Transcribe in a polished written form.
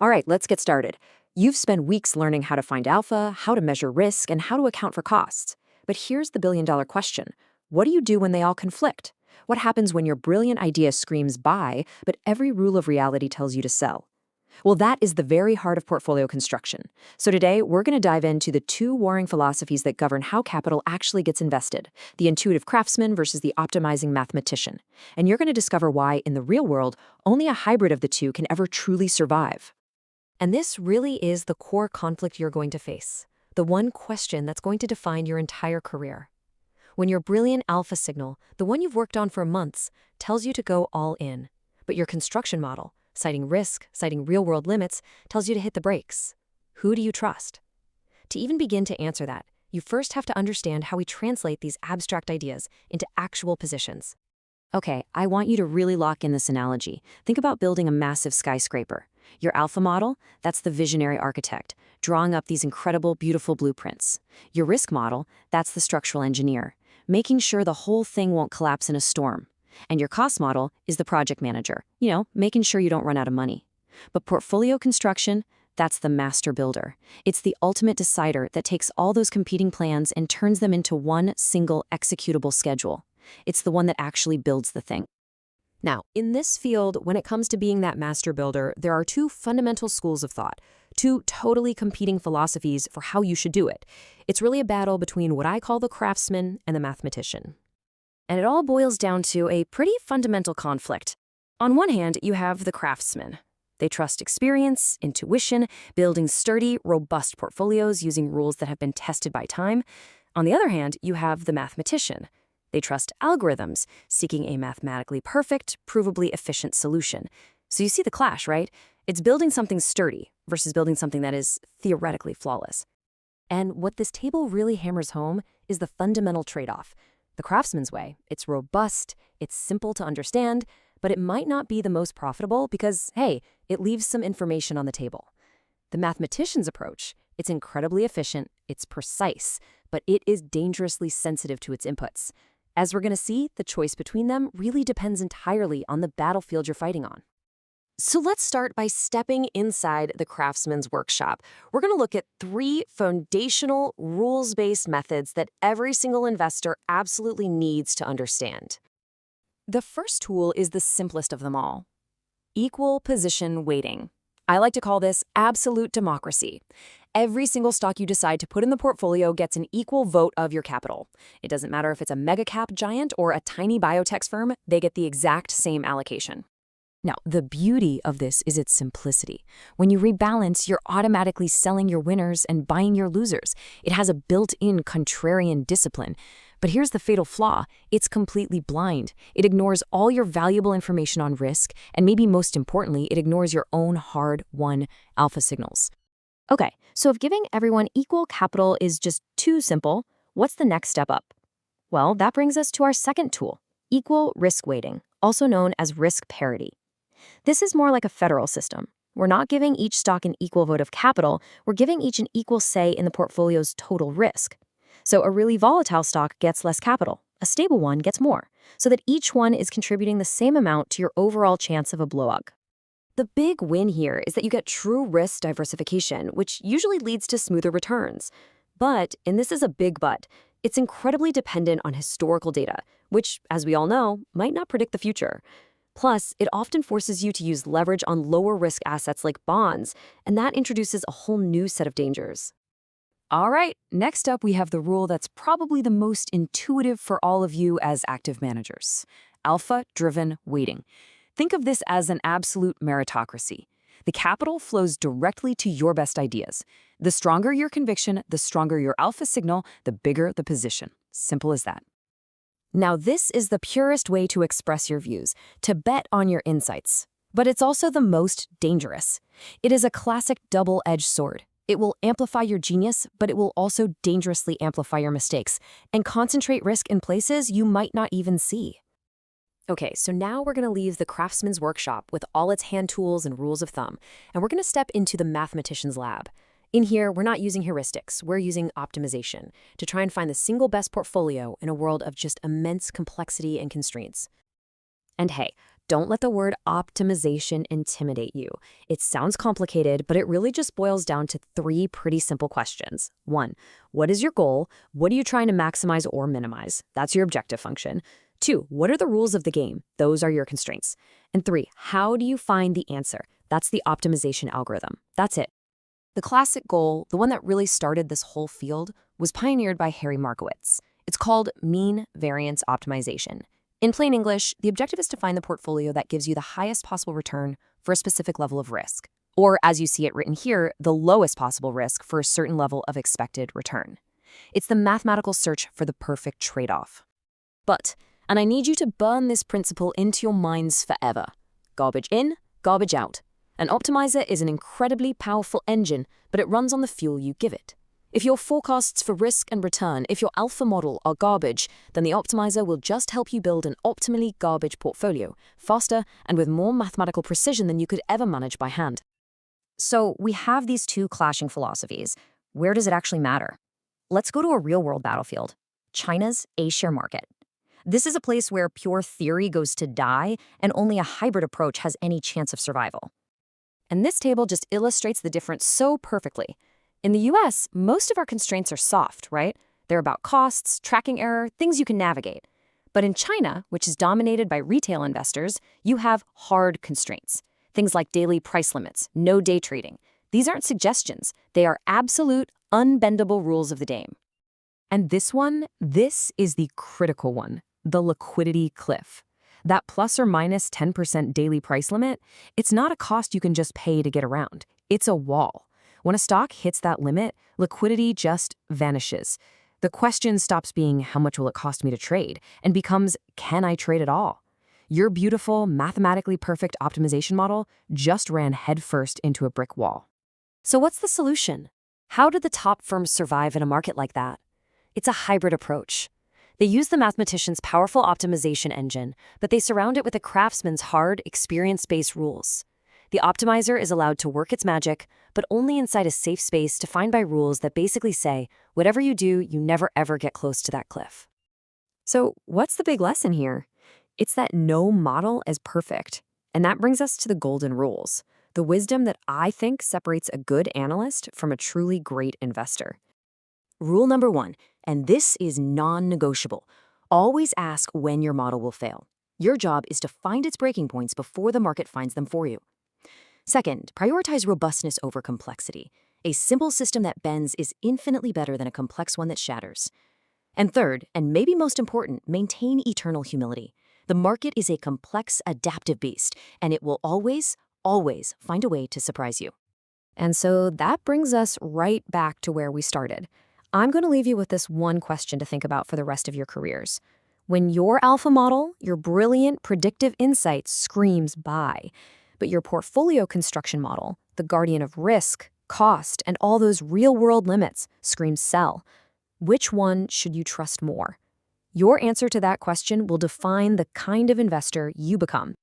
All right, let's get started. You've spent weeks learning how to find alpha, how to measure risk, and how to account for costs. But here's the billion-dollar question. What do you do when they all conflict? What happens when your brilliant idea screams buy, but every rule of reality tells you to sell? Well, that is the very heart of portfolio construction. So today, we're going to dive into the two warring philosophies that govern how capital actually gets invested, the intuitive craftsman versus the optimizing mathematician. And you're going to discover why, in the real world, only a hybrid of the two can ever truly survive. And this really is the core conflict you're going to face, the one question that's going to define your entire career. When your brilliant alpha signal, the one you've worked on for months, tells you to go all in, but your construction model, citing risk, citing real-world limits, tells you to hit the brakes. Who do you trust? To even begin to answer that, you first have to understand how we translate these abstract ideas into actual positions. Okay, I want you to really lock in this analogy. Think about building a massive skyscraper. Your alpha model, that's the visionary architect, drawing up these incredible, beautiful blueprints. Your risk model, that's the structural engineer, making sure the whole thing won't collapse in a storm. And your cost model is the project manager, making sure you don't run out of money. But portfolio construction, that's the master builder. It's the ultimate decider that takes all those competing plans and turns them into one single executable schedule. It's the one that actually builds the thing. Now, in this field, when it comes to being that master builder, there are two fundamental schools of thought, two totally competing philosophies for how you should do it. It's really a battle between what I call the craftsman and the mathematician. And it all boils down to a pretty fundamental conflict. On one hand, you have the craftsman. They trust experience, intuition, building sturdy, robust portfolios using rules that have been tested by time. On the other hand, you have the mathematician. They trust algorithms, seeking a mathematically perfect, provably efficient solution. So you see the clash, right? It's building something sturdy versus building something that is theoretically flawless. And what this table really hammers home is the fundamental trade-off. The craftsman's way, it's robust, it's simple to understand, but it might not be the most profitable because, hey, it leaves some information on the table. The mathematician's approach, it's incredibly efficient, it's precise, but it is dangerously sensitive to its inputs. As we're going to see, the choice between them really depends entirely on the battlefield you're fighting on. So let's start by stepping inside the craftsman's workshop. We're going to look at three foundational rules-based methods that every single investor absolutely needs to understand. The first tool is the simplest of them all: equal position weighting. I like to call this absolute democracy. Every single stock you decide to put in the portfolio gets an equal vote of your capital. It doesn't matter if it's a mega-cap giant or a tiny biotech firm, they get the exact same allocation. Now, the beauty of this is its simplicity. When you rebalance, you're automatically selling your winners and buying your losers. It has a built-in contrarian discipline. But here's the fatal flaw. It's completely blind. It ignores all your valuable information on risk, and maybe most importantly, it ignores your own hard-won alpha signals. Okay, so if giving everyone equal capital is just too simple, what's the next step up? Well, that brings us to our second tool, equal risk weighting, also known as risk parity. This is more like a federal system. We're not giving each stock an equal vote of capital, we're giving each an equal say in the portfolio's total risk. So a really volatile stock gets less capital, a stable one gets more, so that each one is contributing the same amount to your overall chance of a blowout. The big win here is that you get true risk diversification, which usually leads to smoother returns. But, and this is a big but, it's incredibly dependent on historical data, which, as we all know, might not predict the future. Plus, it often forces you to use leverage on lower-risk assets like bonds, and that introduces a whole new set of dangers. All right, next up we have the rule that's probably the most intuitive for all of you as active managers: alpha-driven weighting. Think of this as an absolute meritocracy. The capital flows directly to your best ideas. The stronger your conviction, the stronger your alpha signal, the bigger the position. Simple as that. Now, this is the purest way to express your views, to bet on your insights. But it's also the most dangerous. It is a classic double-edged sword. It will amplify your genius, but it will also dangerously amplify your mistakes and concentrate risk in places you might not even see. Okay, so now we're going to leave the craftsman's workshop with all its hand tools and rules of thumb, and we're going to step into the mathematician's lab. In here, we're not using heuristics, we're using optimization to try and find the single best portfolio in a world of just immense complexity and constraints. And hey, Don't let the word optimization intimidate you. It sounds complicated, but it really just boils down to three pretty simple questions. 1. What is your goal? What are you trying to maximize or minimize? That's your objective function. 2. What are the rules of the game? Those are your constraints. And 3. How do you find the answer? That's the optimization algorithm. That's it. The classic goal, the one that really started this whole field, was pioneered by Harry Markowitz. It's called mean variance optimization. In plain English, the objective is to find the portfolio that gives you the highest possible return for a specific level of risk, or as you see it written here, the lowest possible risk for a certain level of expected return. It's the mathematical search for the perfect trade-off. But, and I need you to burn this principle into your minds forever, garbage in, garbage out. An optimizer is an incredibly powerful engine, but it runs on the fuel you give it. If your forecasts for risk and return, if your alpha model are garbage, then the optimizer will just help you build an optimally garbage portfolio, faster and with more mathematical precision than you could ever manage by hand. So we have these two clashing philosophies. Where does it actually matter? Let's go to a real-world battlefield, China's A-share market. This is a place where pure theory goes to die and only a hybrid approach has any chance of survival. And this table just illustrates the difference so perfectly. In the US, most of our constraints are soft, right? They're about costs, tracking error, things you can navigate. But in China, which is dominated by retail investors, you have hard constraints. Things like daily price limits, no day trading. These aren't suggestions. They are absolute, unbendable rules of the game. And this is the critical one, the liquidity cliff. That plus or minus 10% daily price limit, it's not a cost you can just pay to get around. It's a wall. When a stock hits that limit, liquidity just vanishes. The question stops being how much will it cost me to trade and becomes, can I trade at all? Your beautiful, mathematically perfect optimization model just ran headfirst into a brick wall. So what's the solution? How did the top firms survive in a market like that? It's a hybrid approach. They use the mathematician's powerful optimization engine, but they surround it with a craftsman's hard, experience-based rules. The optimizer is allowed to work its magic, but only inside a safe space defined by rules that basically say, whatever you do, you never ever get close to that cliff. So what's the big lesson here? It's that no model is perfect. And that brings us to the golden rules, the wisdom that I think separates a good analyst from a truly great investor. Rule number 1, and this is non-negotiable. Always ask when your model will fail. Your job is to find its breaking points before the market finds them for you. Second, prioritize robustness over complexity. A simple system that bends is infinitely better than a complex one that shatters. And third, and maybe most important, maintain eternal humility. The market is a complex, adaptive beast, and it will always find a way to surprise you. And so that brings us right back to where we started. I'm going to leave you with this one question to think about for the rest of your careers. When your alpha model, your brilliant predictive insight screams buy, but your portfolio construction model, the guardian of risk, cost, and all those real-world limits, screams sell, which one should you trust more? Your answer to that question will define the kind of investor you become.